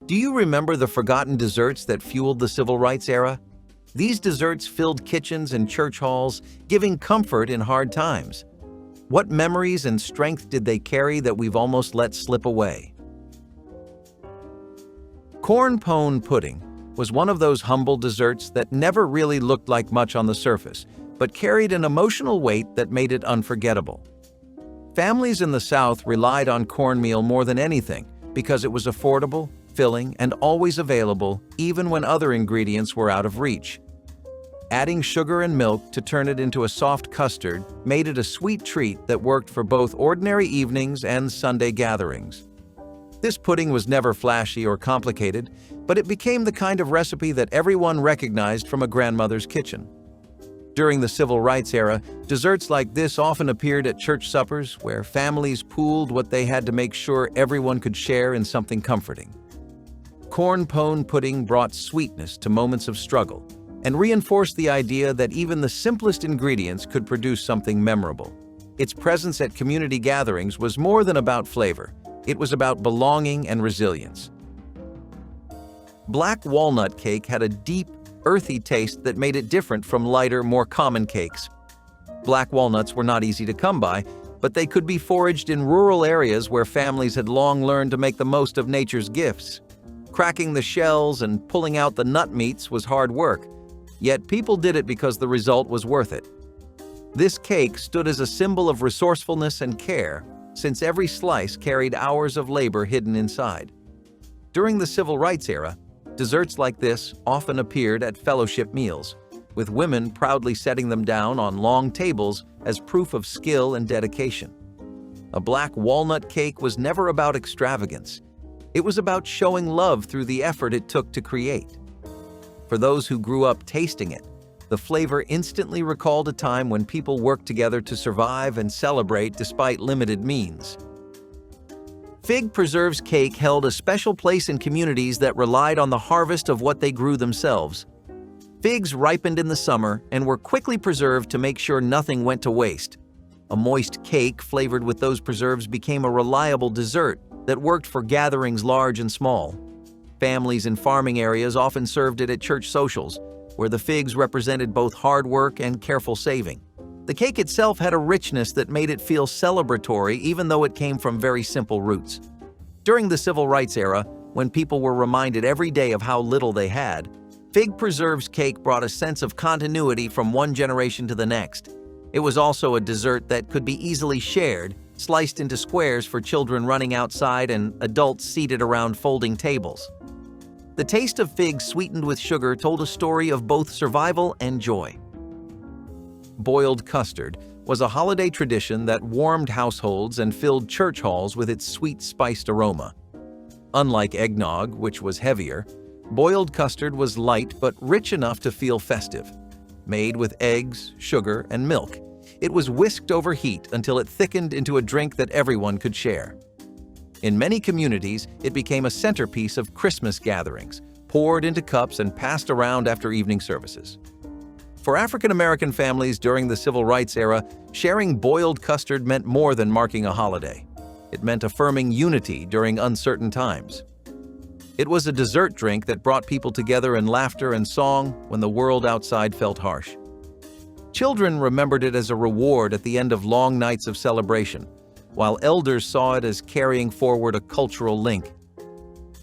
Do you remember the forgotten desserts that fueled the civil rights era? These desserts filled kitchens and church halls, giving comfort in hard times. What memories and strength did they carry that we've almost let slip away? Corn pone pudding was one of those humble desserts that never really looked like much on the surface, but carried an emotional weight that made it unforgettable. Families in the South relied on cornmeal more than anything because it was affordable, filling, and always available, even when other ingredients were out of reach. Adding sugar and milk to turn it into a soft custard made it a sweet treat that worked for both ordinary evenings and Sunday gatherings. This pudding was never flashy or complicated, but it became the kind of recipe that everyone recognized from a grandmother's kitchen. During the Civil Rights era, desserts like this often appeared at church suppers where families pooled what they had to make sure everyone could share in something comforting. Corn pone pudding brought sweetness to moments of struggle and reinforced the idea that even the simplest ingredients could produce something memorable. Its presence at community gatherings was more than about flavor. It was about belonging and resilience. Black walnut cake had a deep, earthy taste that made it different from lighter, more common cakes. Black walnuts were not easy to come by, but they could be foraged in rural areas where families had long learned to make the most of nature's gifts. Cracking the shells and pulling out the nut meats was hard work, yet people did it because the result was worth it. This cake stood as a symbol of resourcefulness and care, since every slice carried hours of labor hidden inside. During the Civil Rights era, desserts like this often appeared at fellowship meals, with women proudly setting them down on long tables as proof of skill and dedication. A black walnut cake was never about extravagance. It was about showing love through the effort it took to create. For those who grew up tasting it, the flavor instantly recalled a time when people worked together to survive and celebrate despite limited means. Fig preserves cake held a special place in communities that relied on the harvest of what they grew themselves. Figs ripened in the summer and were quickly preserved to make sure nothing went to waste. A moist cake flavored with those preserves became a reliable dessert that worked for gatherings large and small. Families in farming areas often served it at church socials, where the figs represented both hard work and careful saving. The cake itself had a richness that made it feel celebratory even though it came from very simple roots. During the Civil Rights era, when people were reminded every day of how little they had, fig preserves cake brought a sense of continuity from one generation to the next. It was also a dessert that could be easily shared, sliced into squares for children running outside and adults seated around folding tables. The taste of figs sweetened with sugar told a story of both survival and joy. Boiled custard was a holiday tradition that warmed households and filled church halls with its sweet, spiced aroma. Unlike eggnog, which was heavier, boiled custard was light but rich enough to feel festive. Made with eggs, sugar, and milk, it was whisked over heat until it thickened into a drink that everyone could share. In many communities, it became a centerpiece of Christmas gatherings, poured into cups and passed around after evening services. For African American families during the Civil Rights era, sharing boiled custard meant more than marking a holiday. It meant affirming unity during uncertain times. It was a dessert drink that brought people together in laughter and song when the world outside felt harsh. Children remembered it as a reward at the end of long nights of celebration, while elders saw it as carrying forward a cultural link.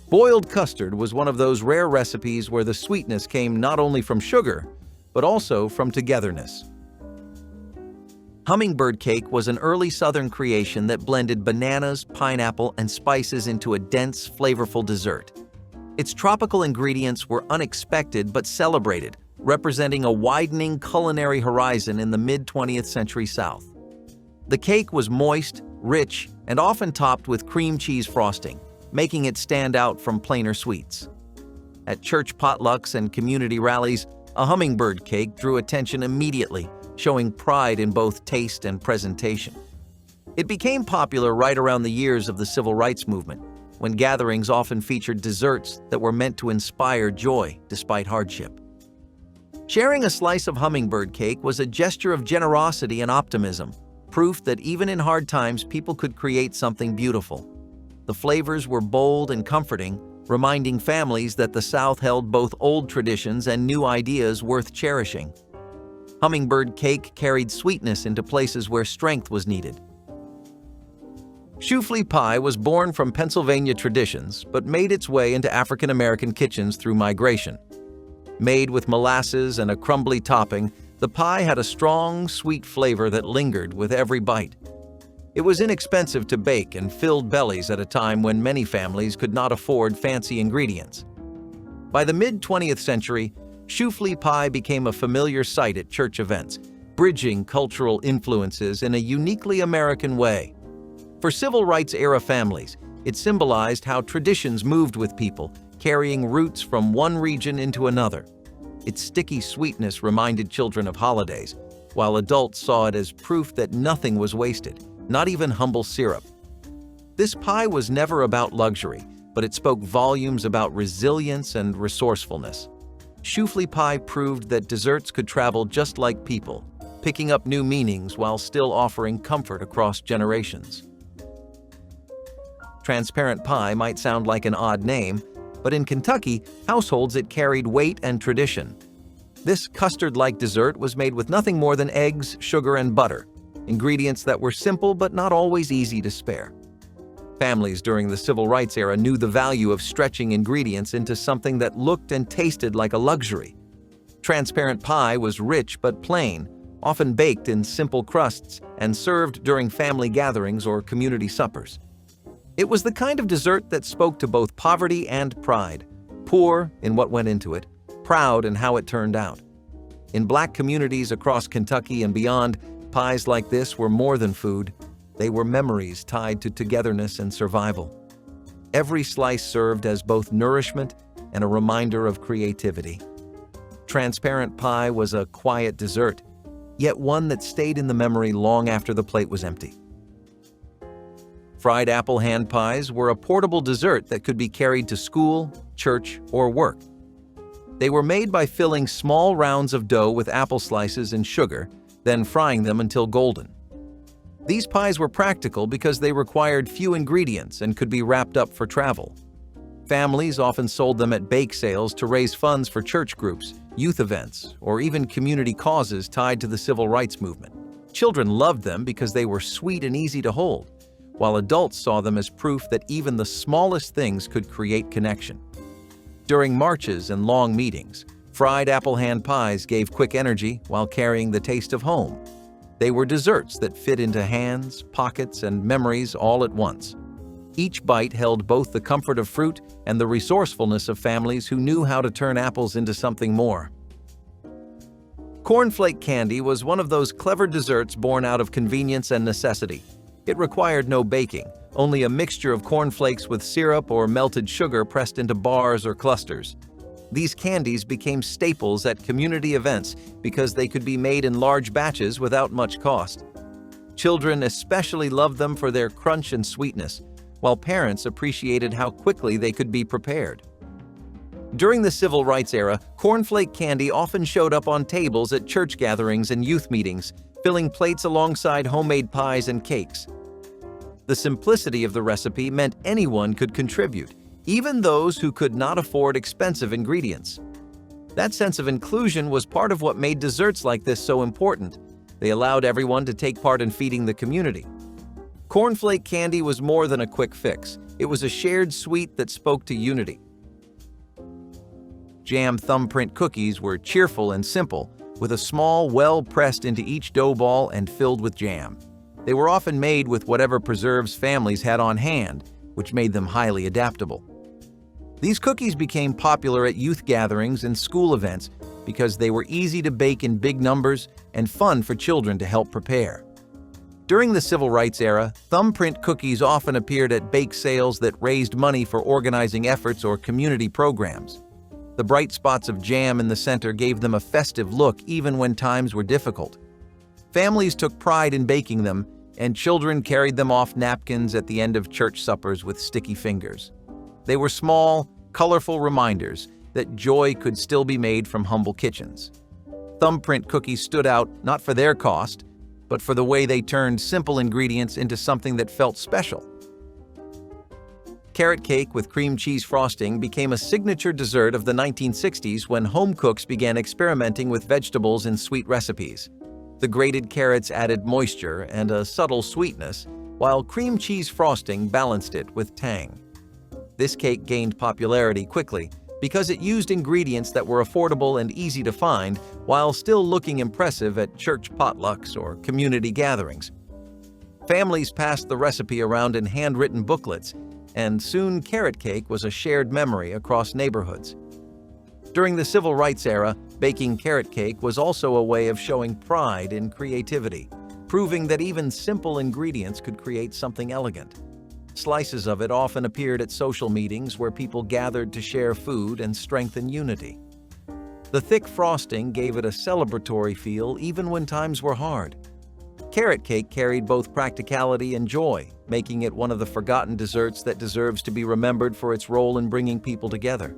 Boiled custard was one of those rare recipes where the sweetness came not only from sugar, but also from togetherness. Hummingbird cake was an early Southern creation that blended bananas, pineapple, and spices into a dense, flavorful dessert. Its tropical ingredients were unexpected but celebrated, representing a widening culinary horizon in the mid-20th century South. The cake was moist, rich, and often topped with cream cheese frosting, making it stand out from plainer sweets. At church potlucks and community rallies, a hummingbird cake drew attention immediately, showing pride in both taste and presentation. It became popular right around the years of the Civil Rights Movement, when gatherings often featured desserts that were meant to inspire joy despite hardship. Sharing a slice of hummingbird cake was a gesture of generosity and optimism, proof that even in hard times people could create something beautiful. The flavors were bold and comforting, reminding families that the South held both old traditions and new ideas worth cherishing. Hummingbird cake carried sweetness into places where strength was needed. Shoofly pie was born from Pennsylvania traditions, but made its way into African American kitchens through migration. Made with molasses and a crumbly topping, the pie had a strong, sweet flavor that lingered with every bite. It was inexpensive to bake and filled bellies at a time when many families could not afford fancy ingredients. By the mid-20th century, Shoofly pie became a familiar sight at church events, bridging cultural influences in a uniquely American way. For civil rights-era families, it symbolized how traditions moved with people, carrying roots from one region into another. Its sticky sweetness reminded children of holidays, while adults saw it as proof that nothing was wasted, not even humble syrup. This pie was never about luxury, but it spoke volumes about resilience and resourcefulness. Shoofly pie proved that desserts could travel just like people, picking up new meanings while still offering comfort across generations. Transparent pie might sound like an odd name, but in Kentucky, households it carried weight and tradition. This custard-like dessert was made with nothing more than eggs, sugar, and butter, ingredients that were simple but not always easy to spare. Families during the Civil Rights era knew the value of stretching ingredients into something that looked and tasted like a luxury. Transparent pie was rich but plain, often baked in simple crusts and served during family gatherings or community suppers. It was the kind of dessert that spoke to both poverty and pride, poor in what went into it, proud in how it turned out. In Black communities across Kentucky and beyond, pies like this were more than food. They were memories tied to togetherness and survival. Every slice served as both nourishment and a reminder of creativity. Transparent pie was a quiet dessert, yet one that stayed in the memory long after the plate was empty. Fried apple hand pies were a portable dessert that could be carried to school, church, or work. They were made by filling small rounds of dough with apple slices and sugar, then frying them until golden. These pies were practical because they required few ingredients and could be wrapped up for travel. Families often sold them at bake sales to raise funds for church groups, youth events, or even community causes tied to the civil rights movement. Children loved them because they were sweet and easy to hold, while adults saw them as proof that even the smallest things could create connection. During marches and long meetings, fried apple hand pies gave quick energy while carrying the taste of home. They were desserts that fit into hands, pockets, and memories all at once. Each bite held both the comfort of fruit and the resourcefulness of families who knew how to turn apples into something more. Cornflake candy was one of those clever desserts born out of convenience and necessity. It required no baking, only a mixture of cornflakes with syrup or melted sugar pressed into bars or clusters. These candies became staples at community events because they could be made in large batches without much cost. Children especially loved them for their crunch and sweetness, while parents appreciated how quickly they could be prepared. During the Civil Rights era, cornflake candy often showed up on tables at church gatherings and youth meetings, filling plates alongside homemade pies and cakes. The simplicity of the recipe meant anyone could contribute, even those who could not afford expensive ingredients. That sense of inclusion was part of what made desserts like this so important. They allowed everyone to take part in feeding the community. Cornflake candy was more than a quick fix. It was a shared sweet that spoke to unity. Jam thumbprint cookies were cheerful and simple, with a small well pressed into each dough ball and filled with jam. They were often made with whatever preserves families had on hand, which made them highly adaptable. These cookies became popular at youth gatherings and school events because they were easy to bake in big numbers and fun for children to help prepare. During the Civil Rights era, thumbprint cookies often appeared at bake sales that raised money for organizing efforts or community programs. The bright spots of jam in the center gave them a festive look even when times were difficult. Families took pride in baking them, and children carried them off napkins at the end of church suppers with sticky fingers. They were small, colorful reminders that joy could still be made from humble kitchens. Thumbprint cookies stood out not for their cost, but for the way they turned simple ingredients into something that felt special. Carrot cake with cream cheese frosting became a signature dessert of the 1960s when home cooks began experimenting with vegetables in sweet recipes. The grated carrots added moisture and a subtle sweetness, while cream cheese frosting balanced it with tang. This cake gained popularity quickly because it used ingredients that were affordable and easy to find while still looking impressive at church potlucks or community gatherings. Families passed the recipe around in handwritten booklets, and soon carrot cake was a shared memory across neighborhoods. During the Civil Rights era, baking carrot cake was also a way of showing pride in creativity, proving that even simple ingredients could create something elegant. Slices of it often appeared at social meetings where people gathered to share food and strengthen unity. The thick frosting gave it a celebratory feel even when times were hard. Carrot cake carried both practicality and joy, making it one of the forgotten desserts that deserves to be remembered for its role in bringing people together.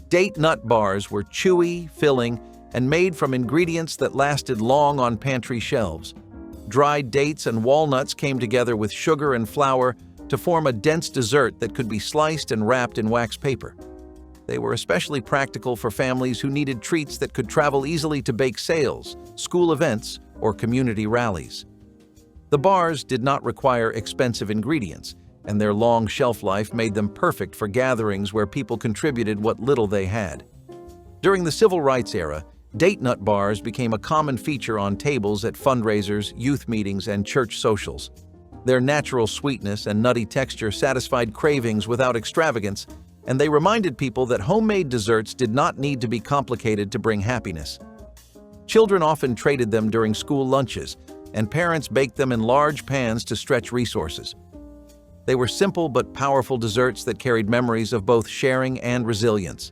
Date nut bars were chewy, filling, and made from ingredients that lasted long on pantry shelves. Dried dates and walnuts came together with sugar and flour to form a dense dessert that could be sliced and wrapped in wax paper. They were especially practical for families who needed treats that could travel easily to bake sales, school events, or community rallies. The bars did not require expensive ingredients, and their long shelf life made them perfect for gatherings where people contributed what little they had. During the Civil Rights era, date nut bars became a common feature on tables at fundraisers, youth meetings, and church socials. Their natural sweetness and nutty texture satisfied cravings without extravagance, and they reminded people that homemade desserts did not need to be complicated to bring happiness. Children often traded them during school lunches, and parents baked them in large pans to stretch resources. They were simple but powerful desserts that carried memories of both sharing and resilience.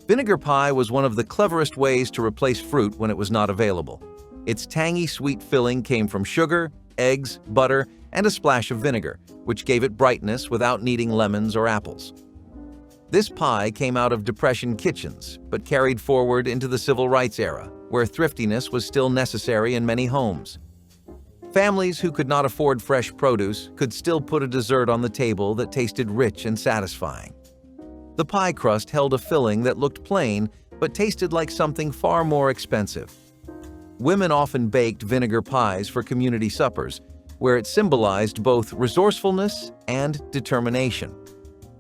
Vinegar pie was one of the cleverest ways to replace fruit when it was not available. Its tangy sweet filling came from sugar, eggs, butter, and a splash of vinegar, which gave it brightness without needing lemons or apples. This pie came out of Depression kitchens, but carried forward into the Civil Rights era, where thriftiness was still necessary in many homes. Families who could not afford fresh produce could still put a dessert on the table that tasted rich and satisfying. The pie crust held a filling that looked plain, but tasted like something far more expensive. Women often baked vinegar pies for community suppers, where it symbolized both resourcefulness and determination.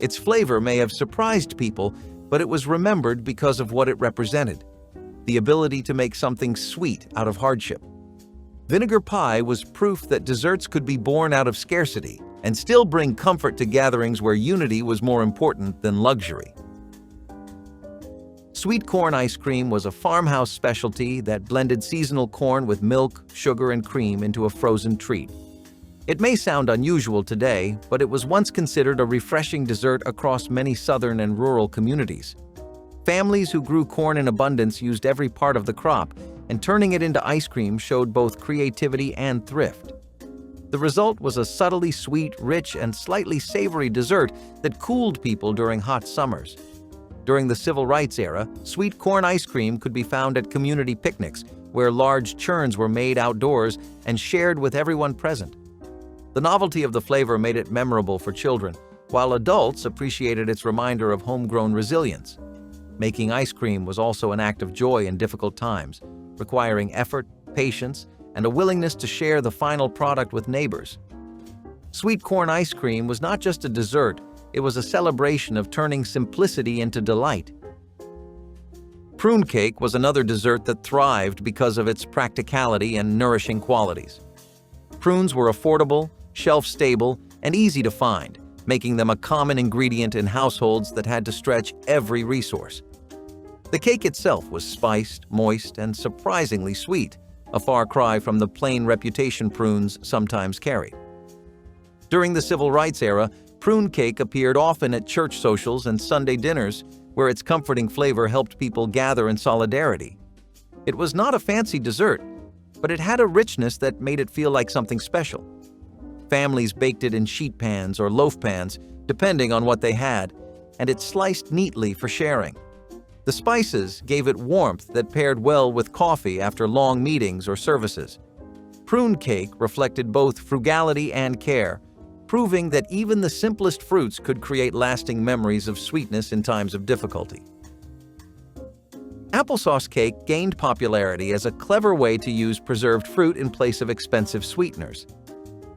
Its flavor may have surprised people, but it was remembered because of what it represented: the ability to make something sweet out of hardship. Vinegar pie was proof that desserts could be born out of scarcity and still bring comfort to gatherings where unity was more important than luxury. Sweet corn ice cream was a farmhouse specialty that blended seasonal corn with milk, sugar, and cream into a frozen treat. It may sound unusual today, but it was once considered a refreshing dessert across many southern and rural communities. Families who grew corn in abundance used every part of the crop, and turning it into ice cream showed both creativity and thrift. The result was a subtly sweet, rich, and slightly savory dessert that cooled people during hot summers. During the Civil Rights era, sweet corn ice cream could be found at community picnics, where large churns were made outdoors and shared with everyone present. The novelty of the flavor made it memorable for children, while adults appreciated its reminder of homegrown resilience. Making ice cream was also an act of joy in difficult times, requiring effort, patience, and a willingness to share the final product with neighbors. Sweet corn ice cream was not just a dessert, it was a celebration of turning simplicity into delight. Prune cake was another dessert that thrived because of its practicality and nourishing qualities. Prunes were affordable, shelf-stable, and easy to find, making them a common ingredient in households that had to stretch every resource. The cake itself was spiced, moist, and surprisingly sweet, a far cry from the plain reputation prunes sometimes carried. During the Civil Rights era, prune cake appeared often at church socials and Sunday dinners, where its comforting flavor helped people gather in solidarity. It was not a fancy dessert, but it had a richness that made it feel like something special. Families baked it in sheet pans or loaf pans, depending on what they had, and it sliced neatly for sharing. The spices gave it warmth that paired well with coffee after long meetings or services. Prune cake reflected both frugality and care, proving that even the simplest fruits could create lasting memories of sweetness in times of difficulty. Applesauce cake gained popularity as a clever way to use preserved fruit in place of expensive sweeteners.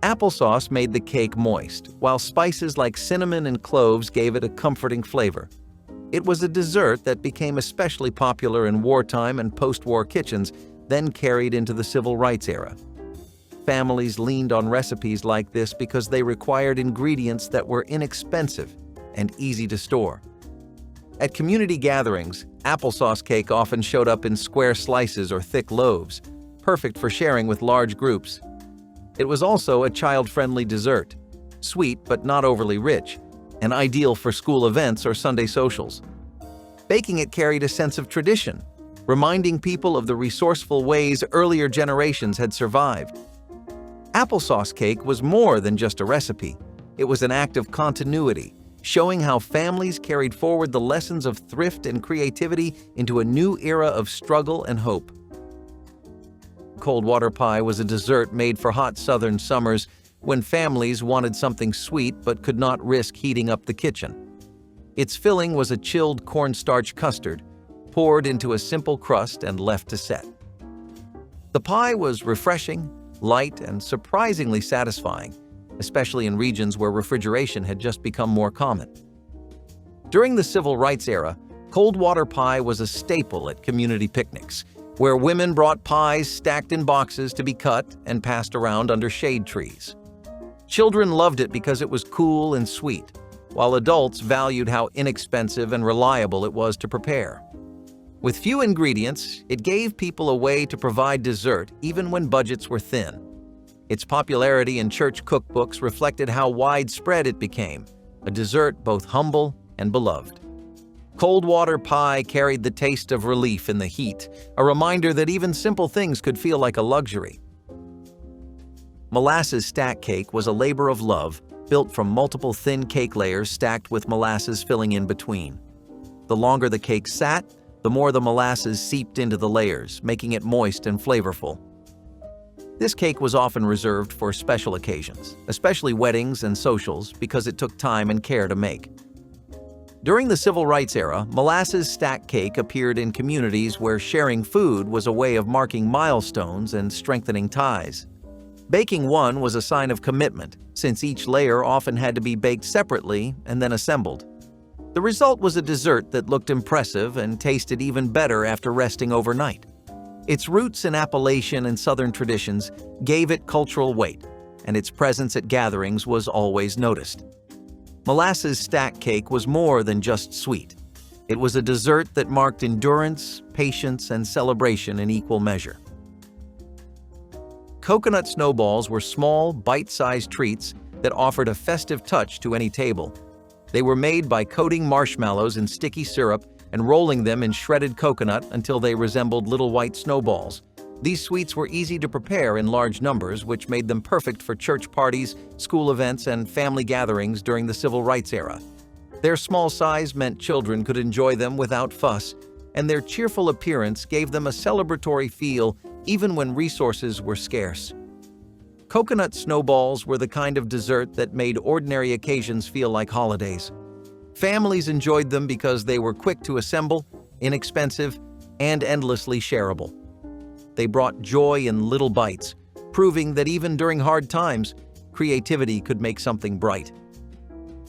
Applesauce made the cake moist, while spices like cinnamon and cloves gave it a comforting flavor. It was a dessert that became especially popular in wartime and post-war kitchens, then carried into the civil rights era. Families leaned on recipes like this because they required ingredients that were inexpensive and easy to store. At community gatherings, applesauce cake often showed up in square slices or thick loaves, perfect for sharing with large groups. It was also a child-friendly dessert, sweet but not overly rich, and ideal for school events or Sunday socials. Baking it carried a sense of tradition, reminding people of the resourceful ways earlier generations had survived. Applesauce cake was more than just a recipe. It was an act of continuity, showing how families carried forward the lessons of thrift and creativity into a new era of struggle and hope. Cold water pie was a dessert made for hot southern summers when families wanted something sweet but could not risk heating up the kitchen. Its filling was a chilled cornstarch custard, poured into a simple crust and left to set. The pie was refreshing, light, and surprisingly satisfying, especially in regions where refrigeration had just become more common. During the civil rights era, cold water pie was a staple at community picnics, where women brought pies stacked in boxes to be cut and passed around under shade trees. Children loved it because it was cool and sweet, while adults valued how inexpensive and reliable it was to prepare. With few ingredients, it gave people a way to provide dessert even when budgets were thin. Its popularity in church cookbooks reflected how widespread it became, a dessert both humble and beloved. Cold water pie carried the taste of relief in the heat, a reminder that even simple things could feel like a luxury. Molasses stack cake was a labor of love, built from multiple thin cake layers stacked with molasses filling in between. The longer the cake sat, the more the molasses seeped into the layers, making it moist and flavorful. This cake was often reserved for special occasions, especially weddings and socials, because it took time and care to make. During the civil rights era, molasses stack cake appeared in communities where sharing food was a way of marking milestones and strengthening ties. Baking one was a sign of commitment, since each layer often had to be baked separately and then assembled. The result was a dessert that looked impressive and tasted even better after resting overnight. Its roots in Appalachian and Southern traditions gave it cultural weight, and its presence at gatherings was always noticed. Molasses stack cake was more than just sweet. It was a dessert that marked endurance, patience, and celebration in equal measure. Coconut snowballs were small, bite-sized treats that offered a festive touch to any table. They were made by coating marshmallows in sticky syrup and rolling them in shredded coconut until they resembled little white snowballs. These sweets were easy to prepare in large numbers, which made them perfect for church parties, school events, and family gatherings during the civil rights era. Their small size meant children could enjoy them without fuss, and their cheerful appearance gave them a celebratory feel even when resources were scarce. Coconut snowballs were the kind of dessert that made ordinary occasions feel like holidays. Families enjoyed them because they were quick to assemble, inexpensive, and endlessly shareable. They brought joy in little bites, proving that even during hard times, creativity could make something bright.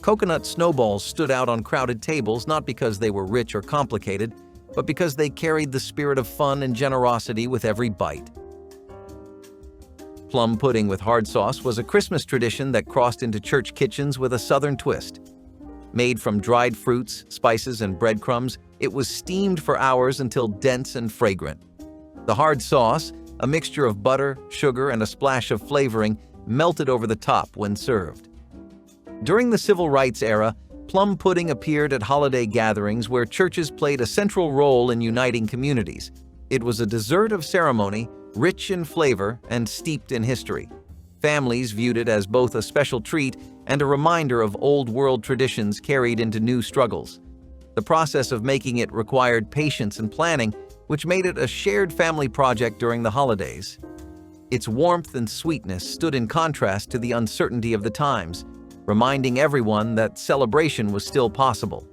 Coconut snowballs stood out on crowded tables not because they were rich or complicated, but because they carried the spirit of fun and generosity with every bite. Plum pudding with hard sauce was a Christmas tradition that crossed into church kitchens with a Southern twist. Made from dried fruits, spices, and breadcrumbs, it was steamed for hours until dense and fragrant. The hard sauce, a mixture of butter, sugar, and a splash of flavoring, melted over the top when served. During the civil rights era, plum pudding appeared at holiday gatherings where churches played a central role in uniting communities. It was a dessert of ceremony, rich in flavor and steeped in history. Families viewed it as both a special treat and a reminder of old-world traditions carried into new struggles. The process of making it required patience and planning, which made it a shared family project during the holidays. Its warmth and sweetness stood in contrast to the uncertainty of the times, reminding everyone that celebration was still possible.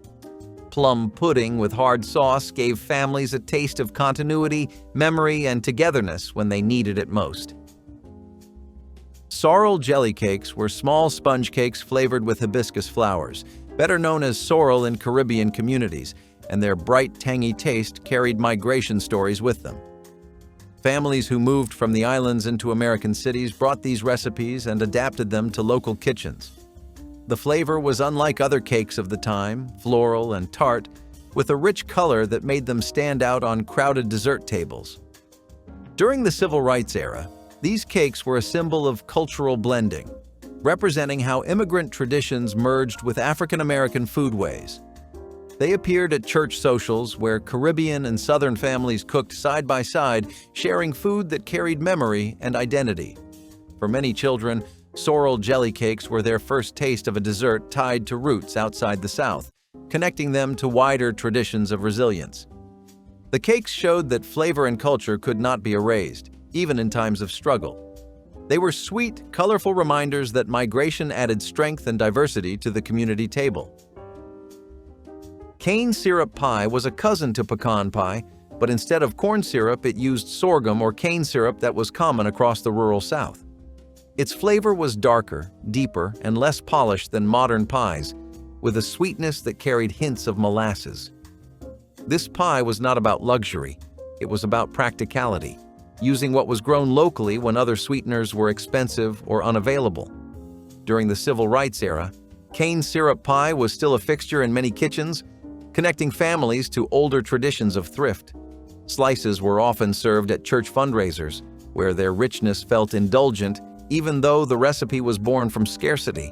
Plum pudding with hard sauce gave families a taste of continuity, memory, and togetherness when they needed it most. Sorrel jelly cakes were small sponge cakes flavored with hibiscus flowers, better known as sorrel in Caribbean communities, and their bright, tangy taste carried migration stories with them. Families who moved from the islands into American cities brought these recipes and adapted them to local kitchens. The flavor was unlike other cakes of the time, floral and tart, with a rich color that made them stand out on crowded dessert tables. During the Civil Rights era, these cakes were a symbol of cultural blending, representing how immigrant traditions merged with African American foodways. They appeared at church socials where Caribbean and Southern families cooked side by side, sharing food that carried memory and identity. For many children, sorrel jelly cakes were their first taste of a dessert tied to roots outside the South, connecting them to wider traditions of resilience. The cakes showed that flavor and culture could not be erased, even in times of struggle. They were sweet, colorful reminders that migration added strength and diversity to the community table. Cane syrup pie was a cousin to pecan pie, but instead of corn syrup, it used sorghum or cane syrup that was common across the rural South. Its flavor was darker, deeper, and less polished than modern pies, with a sweetness that carried hints of molasses. This pie was not about luxury, it was about practicality, using what was grown locally when other sweeteners were expensive or unavailable. During the Civil Rights era, cane syrup pie was still a fixture in many kitchens, connecting families to older traditions of thrift. Slices were often served at church fundraisers, where their richness felt indulgent even though the recipe was born from scarcity.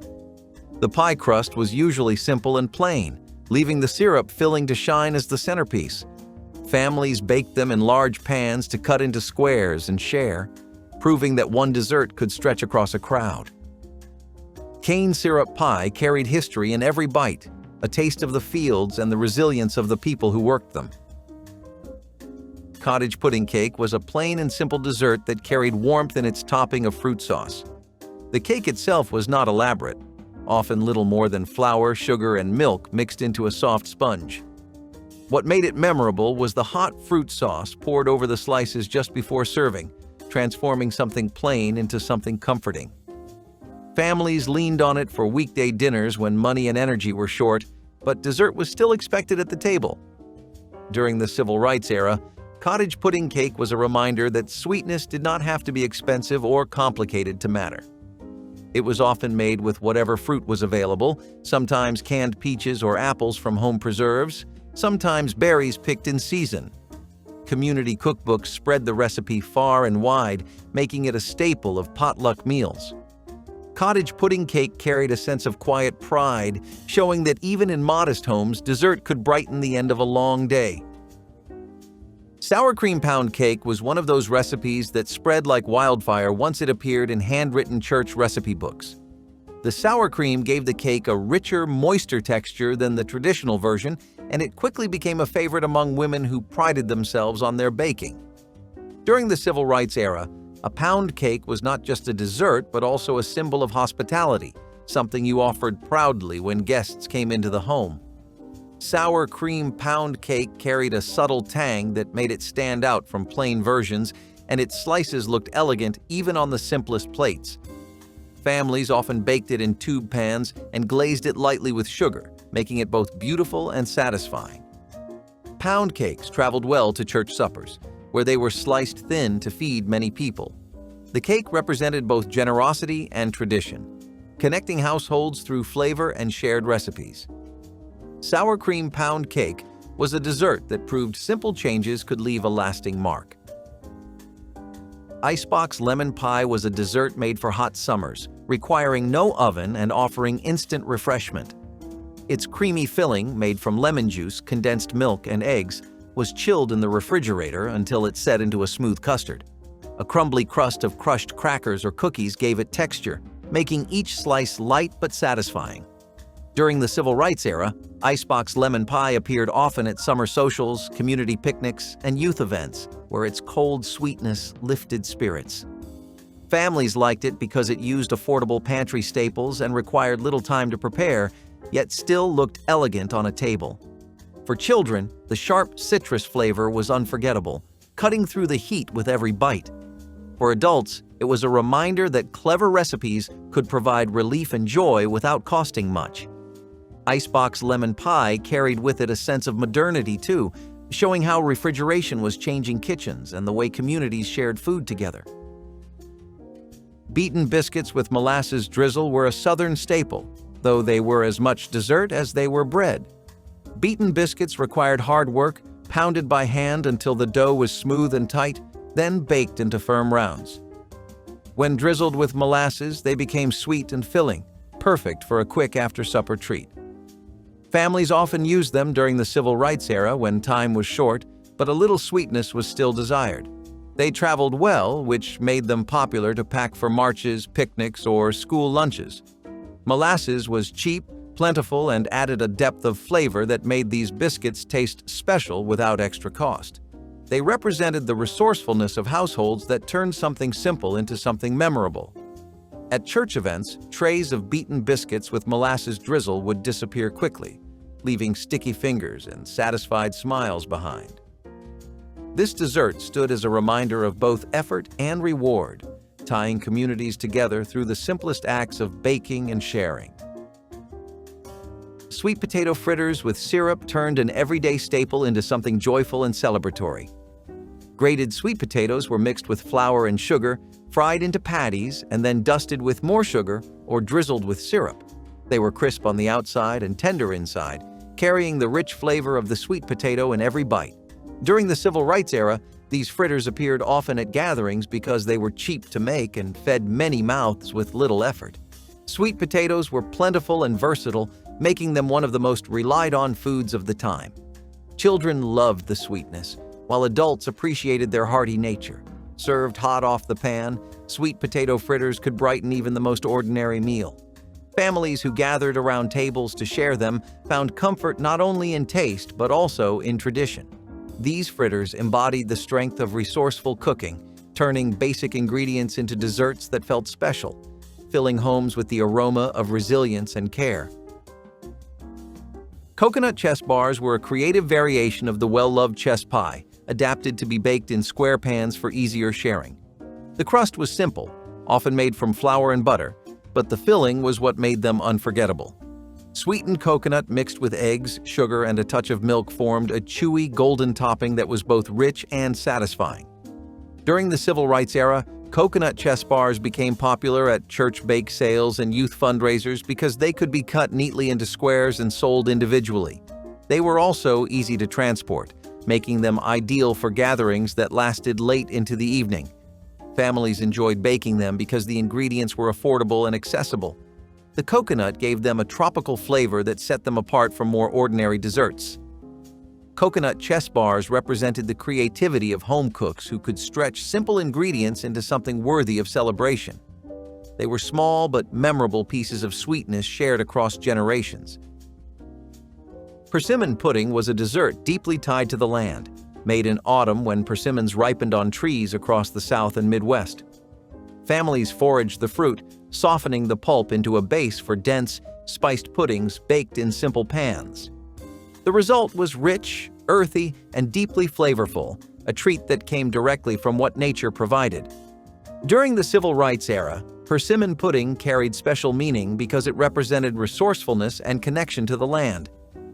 The pie crust was usually simple and plain, leaving the syrup filling to shine as the centerpiece. Families baked them in large pans to cut into squares and share, proving that one dessert could stretch across a crowd. Cane syrup pie carried history in every bite, a taste of the fields and the resilience of the people who worked them. Cottage pudding cake was a plain and simple dessert that carried warmth in its topping of fruit sauce. The cake itself was not elaborate, often little more than flour, sugar, and milk mixed into a soft sponge. What made it memorable was the hot fruit sauce poured over the slices just before serving, transforming something plain into something comforting. Families leaned on it for weekday dinners when money and energy were short, but dessert was still expected at the table. During the Civil Rights era, cottage pudding cake was a reminder that sweetness did not have to be expensive or complicated to matter. It was often made with whatever fruit was available, sometimes canned peaches or apples from home preserves, sometimes berries picked in season. Community cookbooks spread the recipe far and wide, making it a staple of potluck meals. Cottage pudding cake carried a sense of quiet pride, showing that even in modest homes, dessert could brighten the end of a long day. Sour cream pound cake was one of those recipes that spread like wildfire once it appeared in handwritten church recipe books. The sour cream gave the cake a richer, moister texture than the traditional version, and it quickly became a favorite among women who prided themselves on their baking. During the Civil Rights era, a pound cake was not just a dessert but also a symbol of hospitality, something you offered proudly when guests came into the home. Sour cream pound cake carried a subtle tang that made it stand out from plain versions, and its slices looked elegant even on the simplest plates. Families often baked it in tube pans and glazed it lightly with sugar, making it both beautiful and satisfying. Pound cakes traveled well to church suppers, where they were sliced thin to feed many people. The cake represented both generosity and tradition, connecting households through flavor and shared recipes. Sour cream pound cake was a dessert that proved simple changes could leave a lasting mark. Icebox lemon pie was a dessert made for hot summers, requiring no oven and offering instant refreshment. Its creamy filling, made from lemon juice, condensed milk, and eggs, was chilled in the refrigerator until it set into a smooth custard. A crumbly crust of crushed crackers or cookies gave it texture, making each slice light but satisfying. During the Civil Rights era, Icebox lemon pie appeared often at summer socials, community picnics, and youth events, where its cold sweetness lifted spirits. Families liked it because it used affordable pantry staples and required little time to prepare, yet still looked elegant on a table. For children, the sharp citrus flavor was unforgettable, cutting through the heat with every bite. For adults, it was a reminder that clever recipes could provide relief and joy without costing much. Icebox lemon pie carried with it a sense of modernity too, showing how refrigeration was changing kitchens and the way communities shared food together. Beaten biscuits with molasses drizzle were a southern staple, though they were as much dessert as they were bread. Beaten biscuits required hard work, pounded by hand until the dough was smooth and tight, then baked into firm rounds. When drizzled with molasses, they became sweet and filling, perfect for a quick after-supper treat. Families often used them during the civil rights era when time was short, but a little sweetness was still desired. They traveled well, which made them popular to pack for marches, picnics, or school lunches. Molasses was cheap, plentiful, and added a depth of flavor that made these biscuits taste special without extra cost. They represented the resourcefulness of households that turned something simple into something memorable. At church events, trays of beaten biscuits with molasses drizzle would disappear quickly, leaving sticky fingers and satisfied smiles behind. This dessert stood as a reminder of both effort and reward, tying communities together through the simplest acts of baking and sharing. Sweet potato fritters with syrup turned an everyday staple into something joyful and celebratory. Grated sweet potatoes were mixed with flour and sugar, fried into patties, and then dusted with more sugar or drizzled with syrup. They were crisp on the outside and tender inside, carrying the rich flavor of the sweet potato in every bite. During the civil rights era, these fritters appeared often at gatherings because they were cheap to make and fed many mouths with little effort. Sweet potatoes were plentiful and versatile, making them one of the most relied-on foods of the time. Children loved the sweetness, while adults appreciated their hearty nature. Served hot off the pan, sweet potato fritters could brighten even the most ordinary meal. Families who gathered around tables to share them found comfort not only in taste but also in tradition. These fritters embodied the strength of resourceful cooking, turning basic ingredients into desserts that felt special, filling homes with the aroma of resilience and care. Coconut chess bars were a creative variation of the well-loved chess pie, adapted to be baked in square pans for easier sharing. The crust was simple, often made from flour and butter, but the filling was what made them unforgettable. Sweetened coconut mixed with eggs, sugar, and a touch of milk formed a chewy, golden topping that was both rich and satisfying. During the civil rights era, coconut chess bars became popular at church bake sales and youth fundraisers because they could be cut neatly into squares and sold individually. They were also easy to transport, making them ideal for gatherings that lasted late into the evening. Families enjoyed baking them because the ingredients were affordable and accessible. The coconut gave them a tropical flavor that set them apart from more ordinary desserts. Coconut chess bars represented the creativity of home cooks who could stretch simple ingredients into something worthy of celebration. They were small but memorable pieces of sweetness shared across generations. Persimmon pudding was a dessert deeply tied to the land, made in autumn when persimmons ripened on trees across the South and Midwest. Families foraged the fruit, softening the pulp into a base for dense, spiced puddings baked in simple pans. The result was rich, earthy, and deeply flavorful, a treat that came directly from what nature provided. During the civil rights era, persimmon pudding carried special meaning because it represented resourcefulness and connection to the land.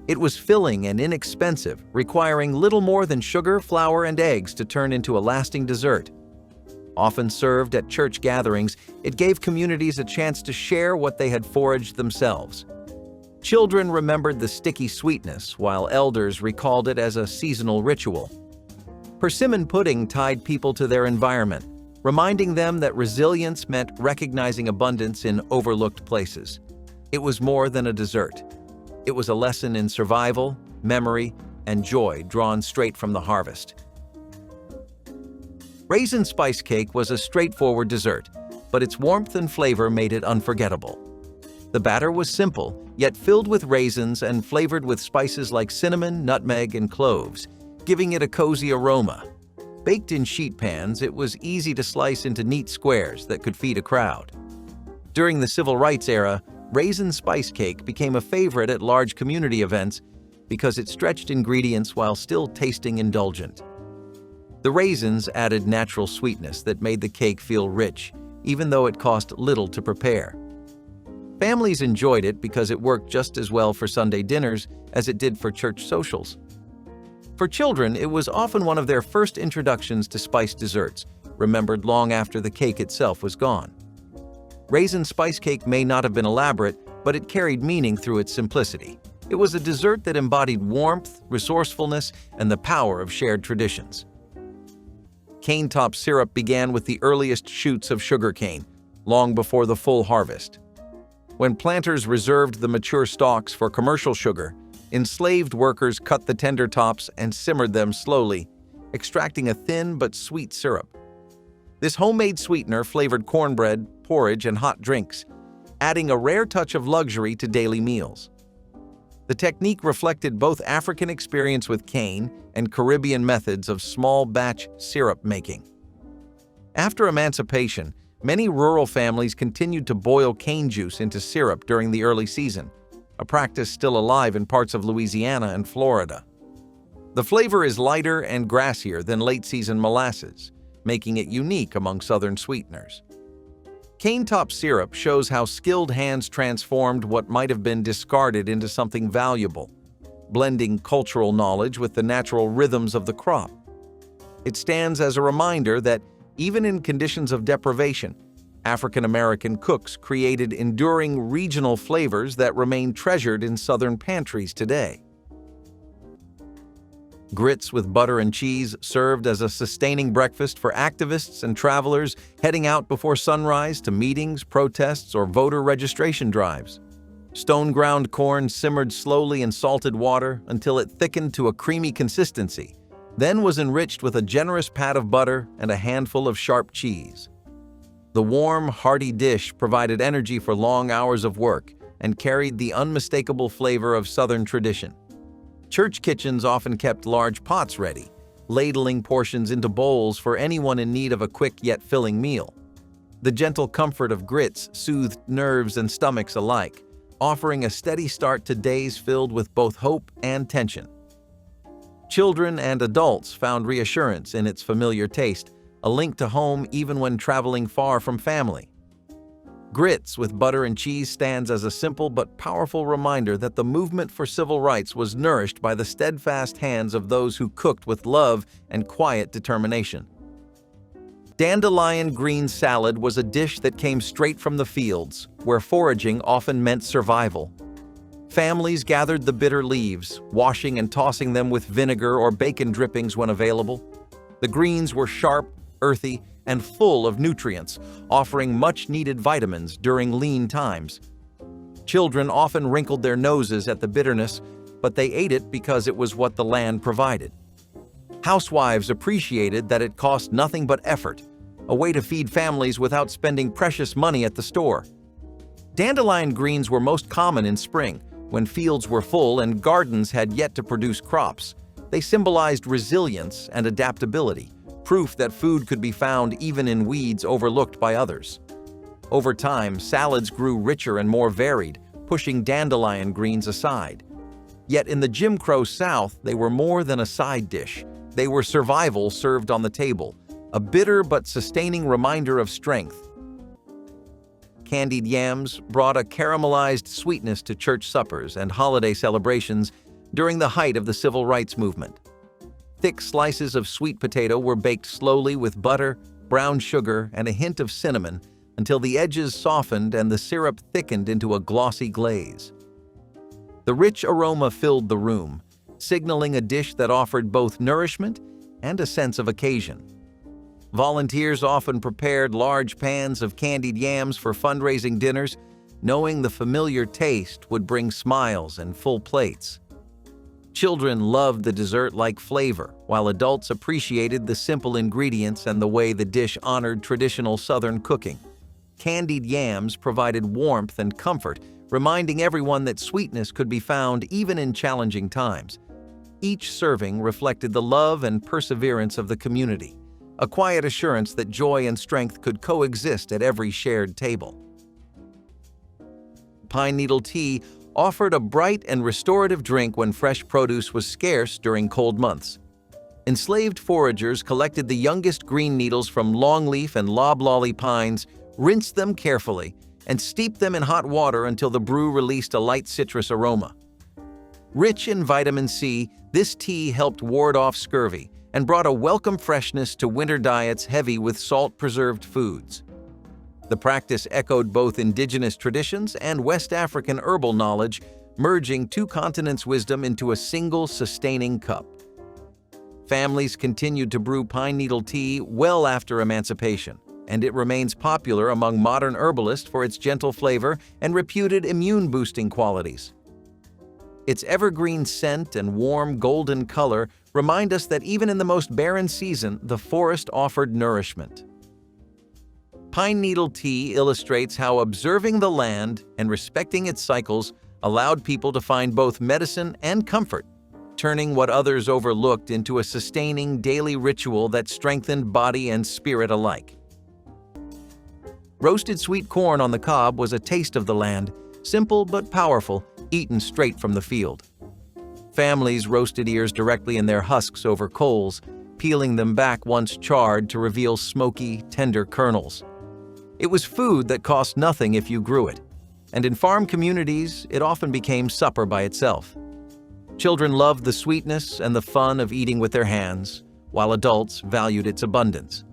It was filling and inexpensive, requiring little more than sugar, flour, and eggs to turn into a lasting dessert. Often served at church gatherings, it gave communities a chance to share what they had foraged themselves. Children remembered the sticky sweetness, while elders recalled it as a seasonal ritual. Persimmon pudding tied people to their environment, reminding them that resilience meant recognizing abundance in overlooked places. It was more than a dessert. It was a lesson in survival, memory, and joy drawn straight from the harvest. Raisin spice cake was a straightforward dessert, but its warmth and flavor made it unforgettable. The batter was simple, yet filled with raisins and flavored with spices like cinnamon, nutmeg, and cloves, giving it a cozy aroma. Baked in sheet pans, it was easy to slice into neat squares that could feed a crowd. During the Civil Rights era, Raisin spice cake became a favorite at large community events because it stretched ingredients while still tasting indulgent. The raisins added natural sweetness that made the cake feel rich, even though it cost little to prepare. Families enjoyed it because it worked just as well for Sunday dinners as it did for church socials. For children, it was often one of their first introductions to spiced desserts, remembered long after the cake itself was gone. Raisin spice cake may not have been elaborate, but it carried meaning through its simplicity. It was a dessert that embodied warmth, resourcefulness, and the power of shared traditions. Cane top syrup began with the earliest shoots of sugarcane, long before the full harvest. When planters reserved the mature stalks for commercial sugar, enslaved workers cut the tender tops and simmered them slowly, extracting a thin but sweet syrup. This homemade sweetener flavored cornbread, porridge, and hot drinks, adding a rare touch of luxury to daily meals. The technique reflected both African experience with cane and Caribbean methods of small-batch syrup making. After emancipation, many rural families continued to boil cane juice into syrup during the early season, a practice still alive in parts of Louisiana and Florida. The flavor is lighter and grassier than late-season molasses, making it unique among Southern sweeteners. Cane top syrup shows how skilled hands transformed what might have been discarded into something valuable, blending cultural knowledge with the natural rhythms of the crop. It stands as a reminder that, even in conditions of deprivation, African American cooks created enduring regional flavors that remain treasured in Southern pantries today. Grits with butter and cheese served as a sustaining breakfast for activists and travelers heading out before sunrise to meetings, protests, or voter registration drives. Stone-ground corn simmered slowly in salted water until it thickened to a creamy consistency, then was enriched with a generous pat of butter and a handful of sharp cheese. The warm, hearty dish provided energy for long hours of work and carried the unmistakable flavor of Southern tradition. Church kitchens often kept large pots ready, ladling portions into bowls for anyone in need of a quick yet filling meal. The gentle comfort of grits soothed nerves and stomachs alike, offering a steady start to days filled with both hope and tension. Children and adults found reassurance in its familiar taste, a link to home even when traveling far from family. Grits with butter and cheese stands as a simple but powerful reminder that the movement for civil rights was nourished by the steadfast hands of those who cooked with love and quiet determination. Dandelion green salad was a dish that came straight from the fields, where foraging often meant survival. Families gathered the bitter leaves, washing and tossing them with vinegar or bacon drippings when available. The greens were sharp, earthy, and full of nutrients, offering much-needed vitamins during lean times. Children often wrinkled their noses at the bitterness, but they ate it because it was what the land provided. Housewives appreciated that it cost nothing but effort, a way to feed families without spending precious money at the store. Dandelion greens were most common in spring, when fields were full and gardens had yet to produce crops. They symbolized resilience and adaptability, proof that food could be found even in weeds overlooked by others. Over time, salads grew richer and more varied, pushing dandelion greens aside. Yet in the Jim Crow South, they were more than a side dish. They were survival served on the table, a bitter but sustaining reminder of strength. Candied yams brought a caramelized sweetness to church suppers and holiday celebrations during the height of the civil rights movement. Thick slices of sweet potato were baked slowly with butter, brown sugar, and a hint of cinnamon until the edges softened and the syrup thickened into a glossy glaze. The rich aroma filled the room, signaling a dish that offered both nourishment and a sense of occasion. Volunteers often prepared large pans of candied yams for fundraising dinners, knowing the familiar taste would bring smiles and full plates. Children loved the dessert-like flavor, while adults appreciated the simple ingredients and the way the dish honored traditional Southern cooking. Candied yams provided warmth and comfort, reminding everyone that sweetness could be found even in challenging times. Each serving reflected the love and perseverance of the community, a quiet assurance that joy and strength could coexist at every shared table. Pine needle tea offered a bright and restorative drink when fresh produce was scarce during cold months. Enslaved foragers collected the youngest green needles from longleaf and loblolly pines, rinsed them carefully, and steeped them in hot water until the brew released a light citrus aroma. Rich in vitamin C, this tea helped ward off scurvy and brought a welcome freshness to winter diets heavy with salt-preserved foods. The practice echoed both indigenous traditions and West African herbal knowledge, merging two continents' wisdom into a single sustaining cup. Families continued to brew pine needle tea well after emancipation, and it remains popular among modern herbalists for its gentle flavor and reputed immune-boosting qualities. Its evergreen scent and warm golden color remind us that even in the most barren season, the forest offered nourishment. Pine needle tea illustrates how observing the land and respecting its cycles allowed people to find both medicine and comfort, turning what others overlooked into a sustaining daily ritual that strengthened body and spirit alike. Roasted sweet corn on the cob was a taste of the land, simple but powerful, eaten straight from the field. Families roasted ears directly in their husks over coals, peeling them back once charred to reveal smoky, tender kernels. It was food that cost nothing if you grew it, and in farm communities, it often became supper by itself. Children loved the sweetness and the fun of eating with their hands, while adults valued its abundance.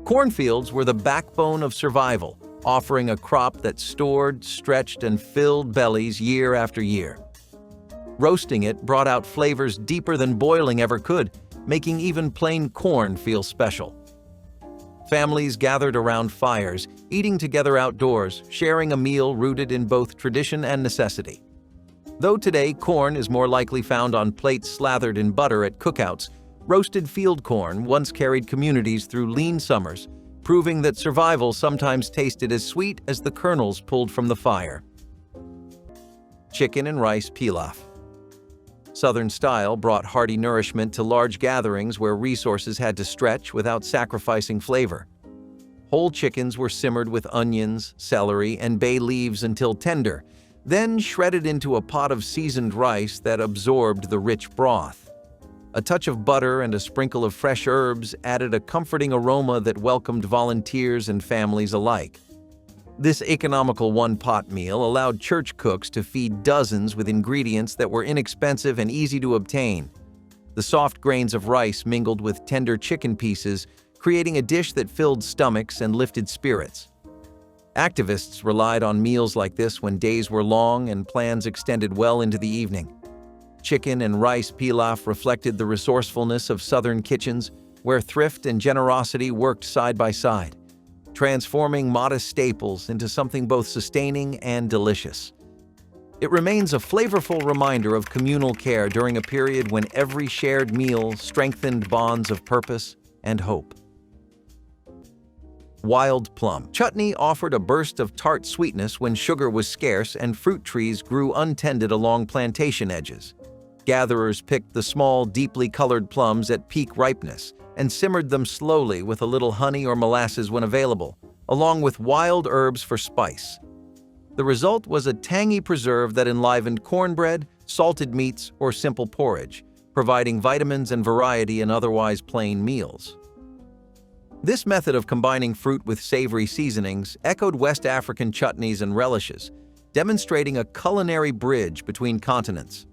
Cornfields were the backbone of survival, offering a crop that stored, stretched, and filled bellies year after year. Roasting it brought out flavors deeper than boiling ever could, making even plain corn feel special. Families gathered around fires, eating together outdoors, sharing a meal rooted in both tradition and necessity. Though today corn is more likely found on plates slathered in butter at cookouts, roasted field corn once carried communities through lean summers, proving that survival sometimes tasted as sweet as the kernels pulled from the fire. Chicken and rice pilaf. Southern style brought hearty nourishment to large gatherings where resources had to stretch without sacrificing flavor. Whole chickens were simmered with onions, celery, and bay leaves until tender, then shredded into a pot of seasoned rice that absorbed the rich broth. A touch of butter and a sprinkle of fresh herbs added a comforting aroma that welcomed volunteers and families alike. This economical one-pot meal allowed church cooks to feed dozens with ingredients that were inexpensive and easy to obtain. The soft grains of rice mingled with tender chicken pieces, creating a dish that filled stomachs and lifted spirits. Activists relied on meals like this when days were long and plans extended well into the evening. Chicken and rice pilaf reflected the resourcefulness of Southern kitchens, where thrift and generosity worked side by side, transforming modest staples into something both sustaining and delicious. It remains a flavorful reminder of communal care during a period when every shared meal strengthened bonds of purpose and hope. Wild plum. Chutney offered a burst of tart sweetness when sugar was scarce and fruit trees grew untended along plantation edges. Gatherers picked the small, deeply colored plums at peak ripeness and simmered them slowly with a little honey or molasses when available, along with wild herbs for spice. The result was a tangy preserve that enlivened cornbread, salted meats, or simple porridge, providing vitamins and variety in otherwise plain meals. This method of combining fruit with savory seasonings echoed West African chutneys and relishes, demonstrating a culinary bridge between continents.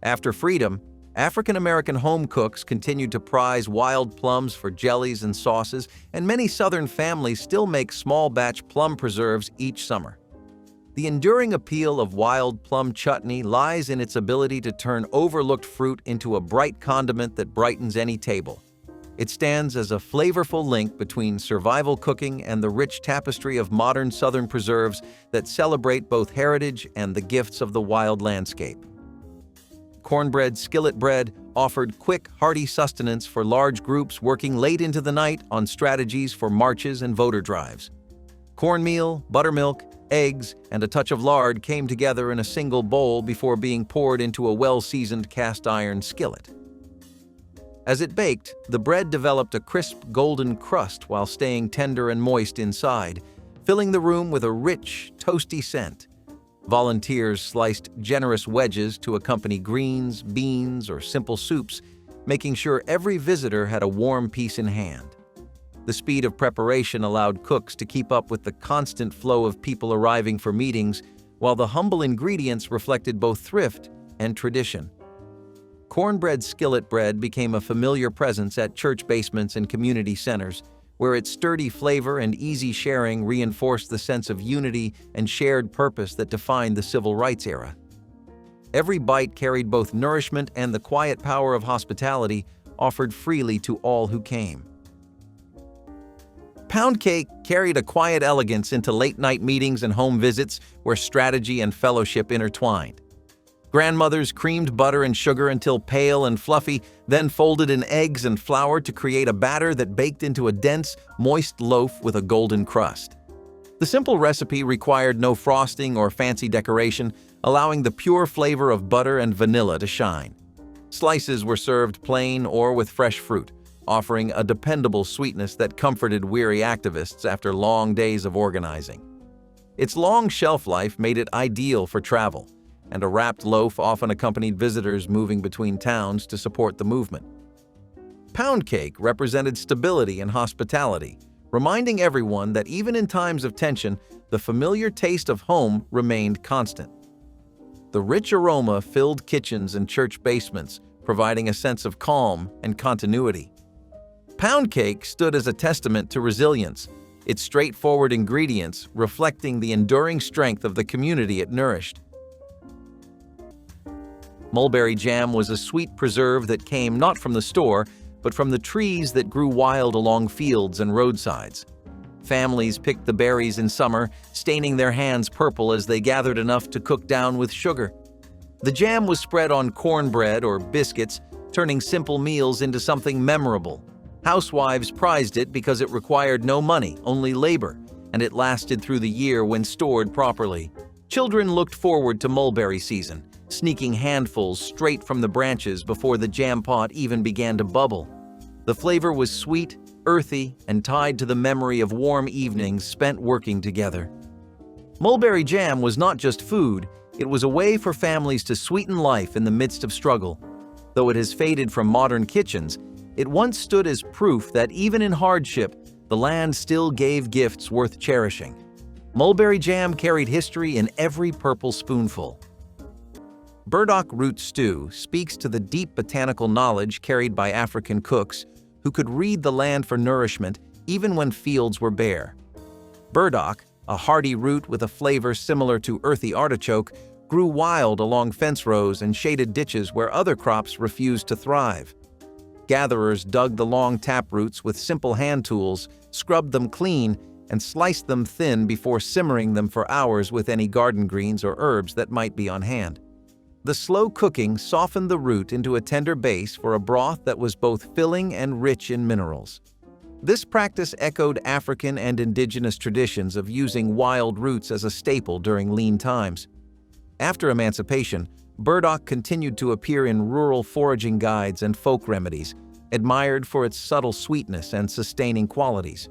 After freedom, African-American home cooks continued to prize wild plums for jellies and sauces, and many Southern families still make small-batch plum preserves each summer. The enduring appeal of wild plum chutney lies in its ability to turn overlooked fruit into a bright condiment that brightens any table. It stands as a flavorful link between survival cooking and the rich tapestry of modern Southern preserves that celebrate both heritage and the gifts of the wild landscape. Cornbread skillet bread offered quick, hearty sustenance for large groups working late into the night on strategies for marches and voter drives. Cornmeal, buttermilk, eggs, and a touch of lard came together in a single bowl before being poured into a well-seasoned cast-iron skillet. As it baked, the bread developed a crisp golden crust while staying tender and moist inside, filling the room with a rich, toasty scent. Volunteers sliced generous wedges to accompany greens, beans, or simple soups, making sure every visitor had a warm piece in hand. The speed of preparation allowed cooks to keep up with the constant flow of people arriving for meetings, while the humble ingredients reflected both thrift and tradition. Cornbread skillet bread became a familiar presence at church basements and community centers, where its sturdy flavor and easy sharing reinforced the sense of unity and shared purpose that defined the civil rights era. Every bite carried both nourishment and the quiet power of hospitality, offered freely to all who came. Pound cake carried a quiet elegance into late-night meetings and home visits where strategy and fellowship intertwined. Grandmothers creamed butter and sugar until pale and fluffy, then folded in eggs and flour to create a batter that baked into a dense, moist loaf with a golden crust. The simple recipe required no frosting or fancy decoration, allowing the pure flavor of butter and vanilla to shine. Slices were served plain or with fresh fruit, offering a dependable sweetness that comforted weary activists after long days of organizing. Its long shelf life made it ideal for travel, and a wrapped loaf often accompanied visitors moving between towns to support the movement. Pound cake represented stability and hospitality, reminding everyone that even in times of tension, the familiar taste of home remained constant. The rich aroma filled kitchens and church basements, providing a sense of calm and continuity. Pound cake stood as a testament to resilience, its straightforward ingredients reflecting the enduring strength of the community it nourished. Mulberry jam was a sweet preserve that came not from the store, but from the trees that grew wild along fields and roadsides. Families picked the berries in summer, staining their hands purple as they gathered enough to cook down with sugar. The jam was spread on cornbread or biscuits, turning simple meals into something memorable. Housewives prized it because it required no money, only labor, and it lasted through the year when stored properly. Children looked forward to mulberry season, sneaking handfuls straight from the branches before the jam pot even began to bubble. The flavor was sweet, earthy, and tied to the memory of warm evenings spent working together. Mulberry jam was not just food, it was a way for families to sweeten life in the midst of struggle. Though it has faded from modern kitchens, it once stood as proof that even in hardship, the land still gave gifts worth cherishing. Mulberry jam carried history in every purple spoonful. Burdock root stew speaks to the deep botanical knowledge carried by African cooks who could read the land for nourishment even when fields were bare. Burdock, a hardy root with a flavor similar to earthy artichoke, grew wild along fence rows and shaded ditches where other crops refused to thrive. Gatherers dug the long taproots with simple hand tools, scrubbed them clean, and sliced them thin before simmering them for hours with any garden greens or herbs that might be on hand. The slow cooking softened the root into a tender base for a broth that was both filling and rich in minerals. This practice echoed African and indigenous traditions of using wild roots as a staple during lean times. After emancipation, burdock continued to appear in rural foraging guides and folk remedies, admired for its subtle sweetness and sustaining qualities.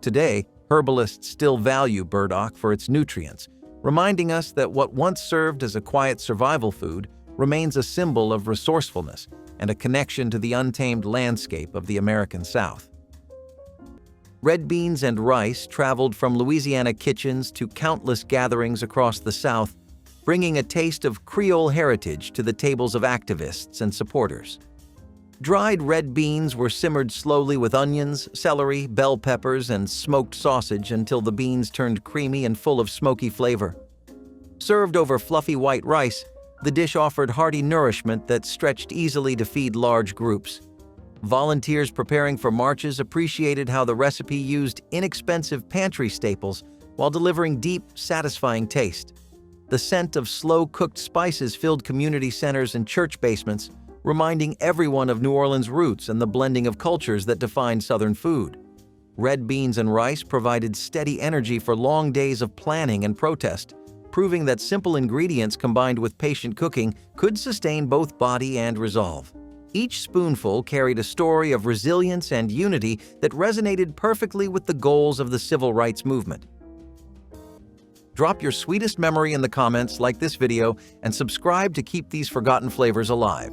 Today, herbalists still value burdock for its nutrients, reminding us that what once served as a quiet survival food remains a symbol of resourcefulness and a connection to the untamed landscape of the American South. Red beans and rice traveled from Louisiana kitchens to countless gatherings across the South, bringing a taste of Creole heritage to the tables of activists and supporters. Dried red beans were simmered slowly with onions, celery, bell peppers, and smoked sausage until the beans turned creamy and full of smoky flavor. Served over fluffy white rice, the dish offered hearty nourishment that stretched easily to feed large groups. Volunteers preparing for marches appreciated how the recipe used inexpensive pantry staples while delivering deep, satisfying taste. The scent of slow-cooked spices filled community centers and church basements, reminding everyone of New Orleans' roots and the blending of cultures that defined Southern food. Red beans and rice provided steady energy for long days of planning and protest, proving that simple ingredients combined with patient cooking could sustain both body and resolve. Each spoonful carried a story of resilience and unity that resonated perfectly with the goals of the civil rights movement. Drop your sweetest memory in the comments, like this video, and subscribe to keep these forgotten flavors alive.